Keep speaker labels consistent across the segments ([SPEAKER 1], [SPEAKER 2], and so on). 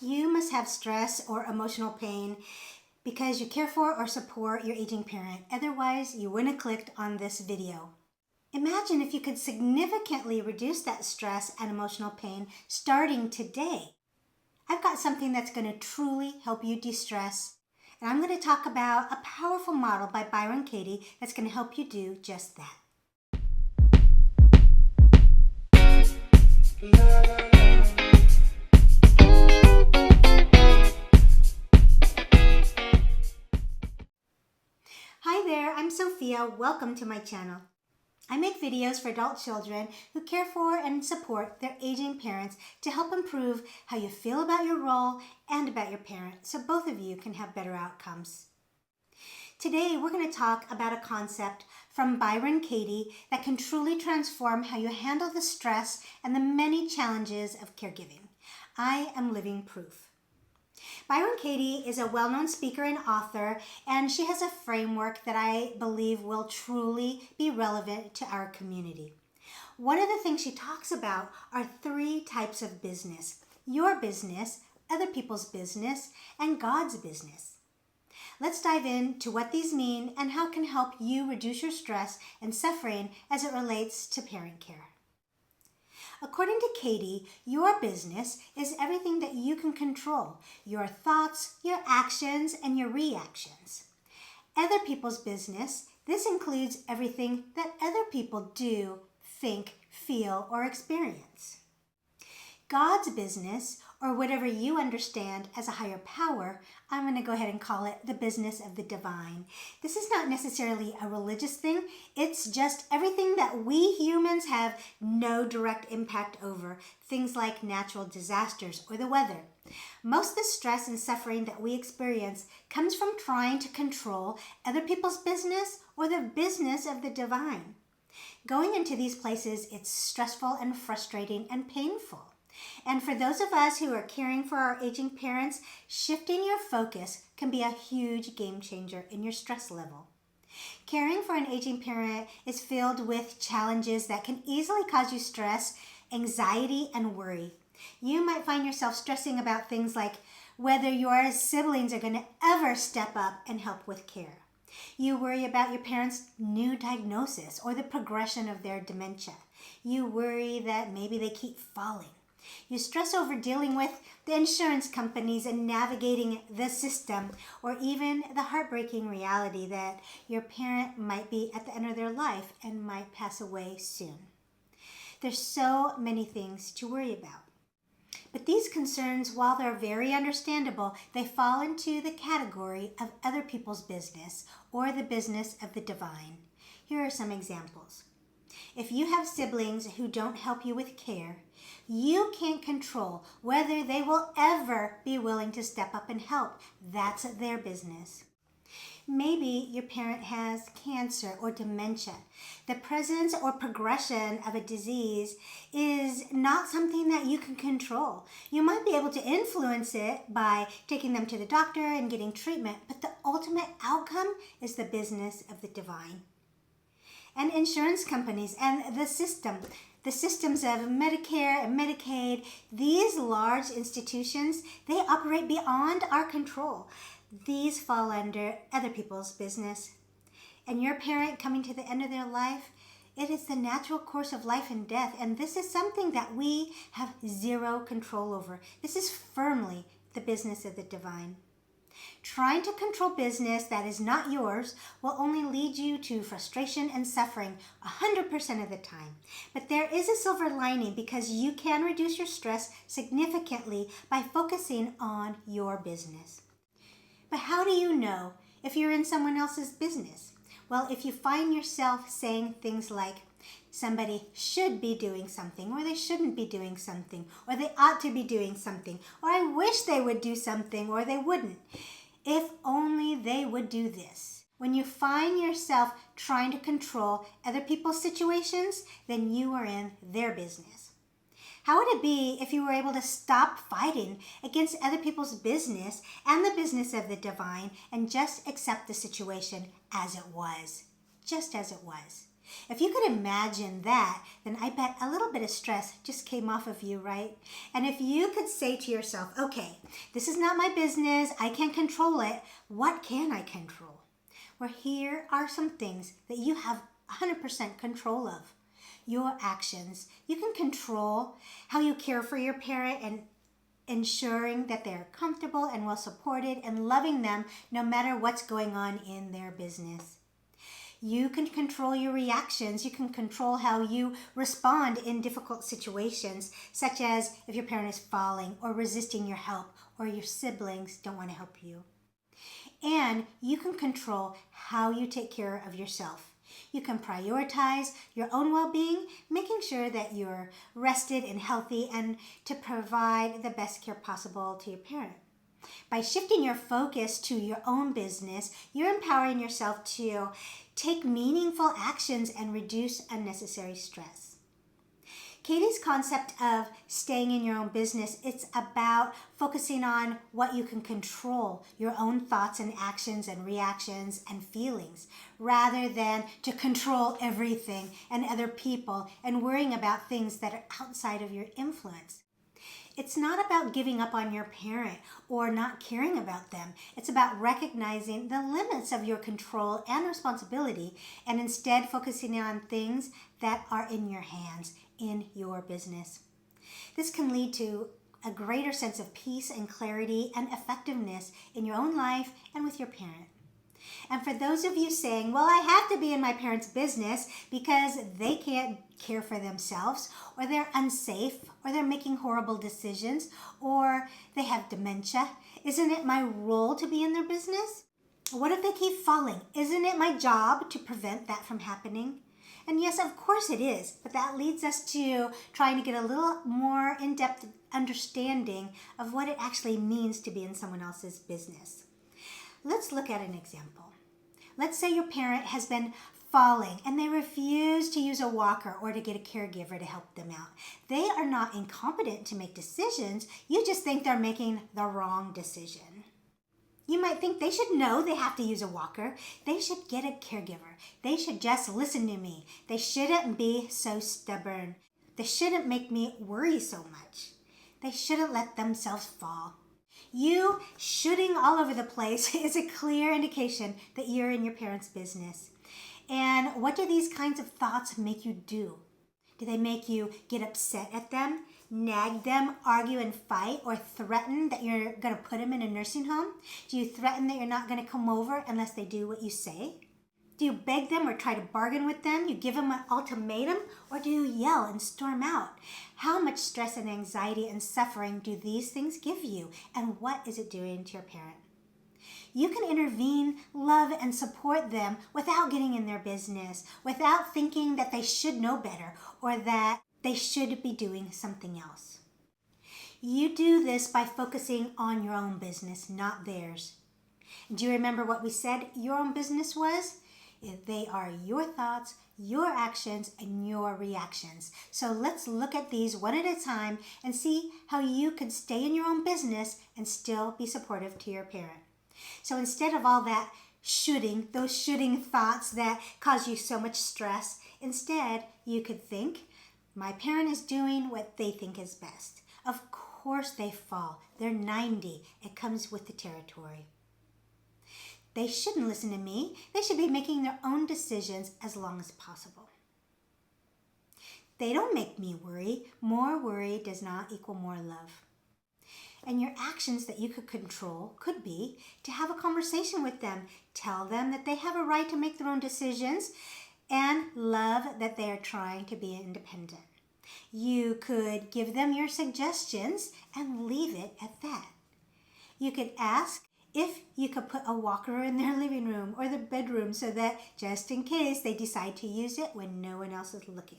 [SPEAKER 1] You must have stress or emotional pain because you care for or support your aging parent. Otherwise, you wouldn't have clicked on this video. Imagine if you could significantly reduce that stress and emotional pain starting today. I've got something that's going to truly help you de-stress. And I'm going to talk about a powerful model by Byron Katie that's going to help you do just that. Hi there, I'm Sofia. Welcome to my channel. I make videos for adult children who care for and support their aging parents to help improve how you feel about your role and about your parent so both of you can have better outcomes. Today we're going to talk about a concept from Byron Katie that can truly transform how you handle the stress and the many challenges of caregiving. I am living proof. Byron Katie is a well-known speaker and author, and she has a framework that I believe will truly be relevant to our community. One of the things she talks about are 3 types of business: your business, other people's business, and God's business. Let's dive into what these mean and how it can help you reduce your stress and suffering as it relates to parent care. According to Katie, your business is everything that you can control: your thoughts, your actions, and your reactions. Other people's business, this includes everything that other people do, think, feel, or experience. God's business, or whatever you understand as a higher power, I'm going to go ahead and call it the business of the divine. This is not necessarily a religious thing. It's just everything that we humans have no direct impact over. Things like natural disasters or the weather. Most of the stress and suffering that we experience comes from trying to control other people's business or the business of the divine. Going into these places, it's stressful and frustrating and painful. And for those of us who are caring for our aging parents, shifting your focus can be a huge game changer in your stress level. Caring for an aging parent is filled with challenges that can easily cause you stress, anxiety, and worry. You might find yourself stressing about things like whether your siblings are going to ever step up and help with care. You worry about your parents' new diagnosis or the progression of their dementia. You worry that maybe they keep falling. You stress over dealing with the insurance companies and navigating the system, or even the heartbreaking reality that your parent might be at the end of their life and might pass away soon. There's so many things to worry about. But these concerns, while they're very understandable, they fall into the category of other people's business or the business of the divine. Here are some examples. If you have siblings who don't help you with care, you can't control whether they will ever be willing to step up and help. That's their business. Maybe your parent has cancer or dementia. The presence or progression of a disease is not something that you can control. You might be able to influence it by taking them to the doctor and getting treatment, but the ultimate outcome is the business of the divine. And insurance companies and the systems of Medicare and Medicaid, these large institutions, they operate beyond our control. These fall under other people's business. And your parent coming to the end of their life, it is the natural course of life and death, and this is something that we have zero control over. This is firmly the business of the divine. Trying to control business that is not yours will only lead you to frustration and suffering 100% of the time. But there is a silver lining because you can reduce your stress significantly by focusing on your business. But how do you know if you're in someone else's business? Well, if you find yourself saying things like, somebody should be doing something, or they shouldn't be doing something, or they ought to be doing something, or I wish they would do something, or they wouldn't. If only they would do this. When you find yourself trying to control other people's situations, then you are in their business. How would it be if you were able to stop fighting against other people's business and the business of the divine and just accept the situation as it was, just as it was? If you could imagine that, then I bet a little bit of stress just came off of you, right? And if you could say to yourself, okay, this is not my business, I can't control it, what can I control? Well, here are some things that you have 100% control of. Your actions. You can control how you care for your parent and ensuring that they're comfortable and well supported and loving them no matter what's going on in their business. You can control your reactions. You can control how you respond in difficult situations, such as if your parent is falling or resisting your help or your siblings don't want to help you. And you can control how you take care of yourself. You can prioritize your own well-being, making sure that you're rested and healthy and to provide the best care possible to your parent. By shifting your focus to your own business, you're empowering yourself to take meaningful actions and reduce unnecessary stress. Katie's concept of staying in your own business, it's about focusing on what you can control, your own thoughts and actions and reactions and feelings, rather than to control everything and other people and worrying about things that are outside of your influence. It's not about giving up on your parent or not caring about them. It's about recognizing the limits of your control and responsibility and instead focusing on things that are in your hands, in your business. This can lead to a greater sense of peace and clarity and effectiveness in your own life and with your parent. And for those of you saying, well, I have to be in my parents' business because they can't care for themselves, or they're unsafe, or they're making horrible decisions, or they have dementia, isn't it my role to be in their business? What if they keep falling? Isn't it my job to prevent that from happening? And yes, of course it is, but that leads us to trying to get a little more in-depth understanding of what it actually means to be in someone else's business. Let's look at an example. Let's say your parent has been falling and they refuse to use a walker or to get a caregiver to help them out. They are not incompetent to make decisions. You just think they're making the wrong decision. You might think they should know they have to use a walker. They should get a caregiver. They should just listen to me. They shouldn't be so stubborn. They shouldn't make me worry so much. They shouldn't let themselves fall. You shooting all over the place is a clear indication that you're in your parents' business. And what do these kinds of thoughts make you do? Do they make you get upset at them, nag them, argue and fight, or threaten that you're going to put them in a nursing home? Do you threaten that you're not going to come over unless they do what you say? Do you beg them or try to bargain with them? You give them an ultimatum, or do you yell and storm out? How much stress and anxiety and suffering do these things give you? And what is it doing to your parent? You can intervene, love, and support them without getting in their business, without thinking that they should know better or that they should be doing something else. You do this by focusing on your own business, not theirs. Do you remember what we said your own business was? They are your thoughts, your actions, and your reactions. So let's look at these one at a time and see how you could stay in your own business and still be supportive to your parent. So instead of all that shooting, those shooting thoughts that cause you so much stress, instead you could think, my parent is doing what they think is best. Of course they fall. They're 90. It comes with the territory. They shouldn't listen to me. They should be making their own decisions as long as possible. They don't make me worry. More worry does not equal more love. And your actions that you could control could be to have a conversation with them. Tell them that they have a right to make their own decisions and love that they are trying to be independent. You could give them your suggestions and leave it at that. You could ask if you could put a walker in their living room or the bedroom so that just in case they decide to use it when no one else is looking.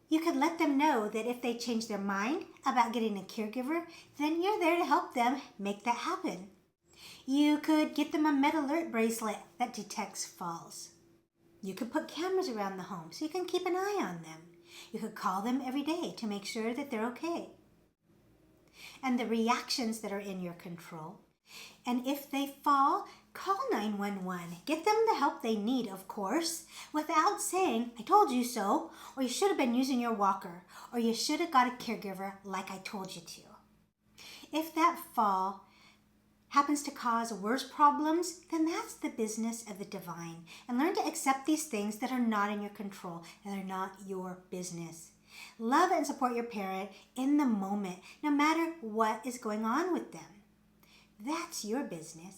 [SPEAKER 1] You could let them know that if they change their mind about getting a caregiver, then you're there to help them make that happen. You could get them a med alert bracelet that detects falls. You could put cameras around the home so you can keep an eye on them. You could call them every day to make sure that they're okay. And the reactions that are in your control And if they fall, call 911. Get them the help they need, of course, without saying, I told you so, or you should have been using your walker, or you should have got a caregiver like I told you to. If that fall happens to cause worse problems, then that's the business of the divine. And learn to accept these things that are not in your control and are not your business. Love and support your parent in the moment, no matter what is going on with them. That's your business.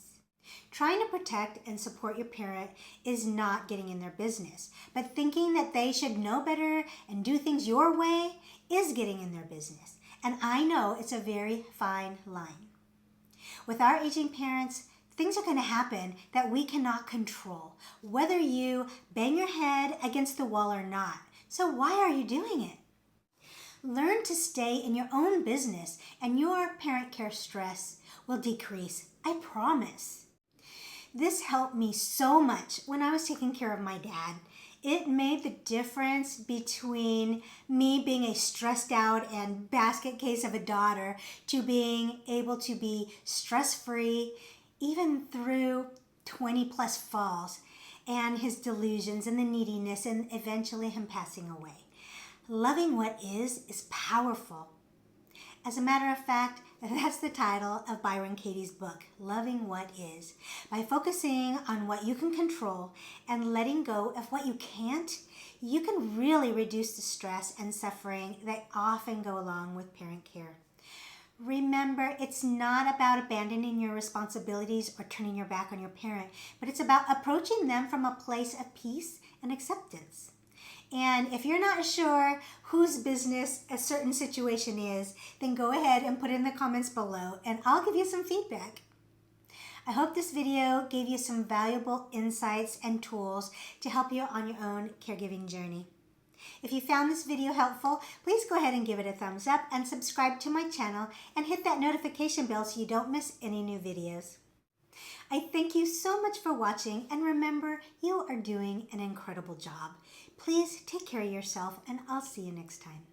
[SPEAKER 1] Trying to protect and support your parent is not getting in their business, but thinking that they should know better and do things your way is getting in their business. And I know it's a very fine line. With our aging parents, things are going to happen that we cannot control, whether you bang your head against the wall or not. So why are you doing it? Learn to stay in your own business and your parent care stress will decrease. I promise. This helped me so much when I was taking care of my dad. It made the difference between me being a stressed out and basket case of a daughter to being able to be stress-free even through 20 plus falls and his delusions and the neediness and eventually him passing away. Loving what is powerful. As a matter of fact, that's the title of Byron Katie's book, Loving What Is. By focusing on what you can control and letting go of what you can't, you can really reduce the stress and suffering that often go along with parent care. Remember, it's not about abandoning your responsibilities or turning your back on your parent, but it's about approaching them from a place of peace and acceptance. And if you're not sure whose business a certain situation is, then go ahead and put it in the comments below and I'll give you some feedback. I hope this video gave you some valuable insights and tools to help you on your own caregiving journey. If you found this video helpful, please go ahead and give it a thumbs up and subscribe to my channel and hit that notification bell so you don't miss any new videos. I thank you so much for watching, and remember, you are doing an incredible job. Please take care of yourself, and I'll see you next time.